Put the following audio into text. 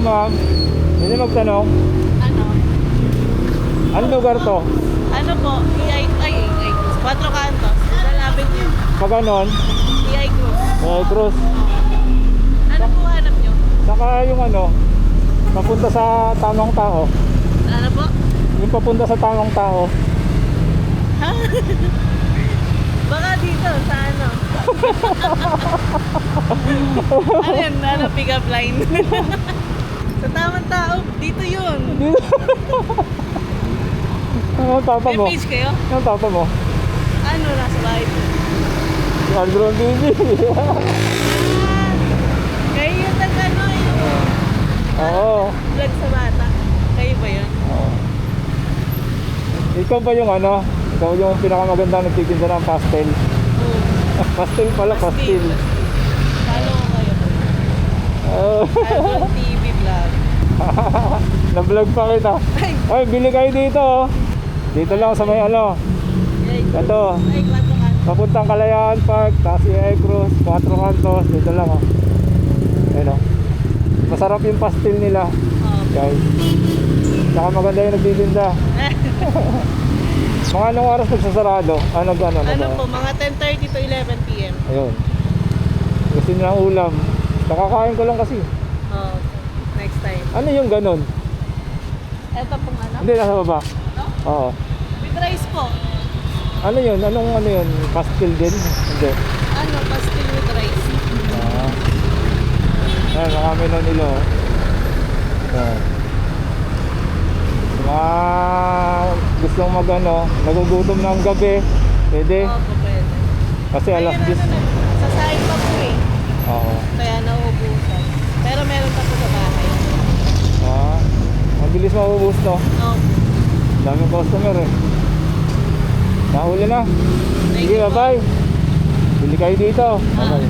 ma'am. Pwede magtanong? Ano? Anong lugar to? Ano po? EI Cruz. 4 Cantos. Lalapit niyo. Pag ganon, EI Cruz. Cruz. Ano po hanap niyo? Saka yung ano, papunta sa tamang tao. Ano po? Yung papunta sa tamang tao. Ha? Baka dito, sa ano? Ano yun? Ano, pick up line? Sa tamang tao, dito yun. Ano ang papa May mo? page kayo? Ano ang papa mo? Ano, nasa bahay po? Si Aldron TV. Kayo yung nag-ano yung Oo. vlog sa bata. Kayo ba yun? Oo. Ikaw ba yung ano? Ikaw yung pinakamaganda nagtitinda ng pastel. Oo. Pastel pala, pastel. Follow ko kayo. Oo. Aldron TV vlog. Na-vlog pa kita. Ay, bili kayo dito oh. Dito lang sa may ano. Ito. Ay, 4 Cantos. Papuntang Kalayaan Park, tapos EI Cruz, 4 Cantos, dito lang oh. Ayun oh. Masarap yung pastel nila, Oh. guys. Saka maganda yung nagtitinda. Mga anong oras nagsasarado? Ano gano'n? Ano po, mga 10:30 to 11 p.m. Ayun. Gusto nyo ng ulam. Nakakain ko lang kasi. Oh, next time. Ano yung gano'n? Ito pong ano? Hindi, nasa baba. Oo. With rice po. Ano yun? Anong ano yun? Pastel din? Hindi. Ano, pastel with rice. Ayan, marami na nila oh. Ayan. Mga gustong mag ano, nagugutom ng gabi, pwede. Oo, po pwede. Kasi alas 10. Sa side pa po eh. Oo. Kaya nauubusan. Pero meron pa po sa bahay. Mabilis maubos to. No. Daming customer eh. Nahuli na. Thank Sige, you po. bye-bye. Bili kayo dito. Okay,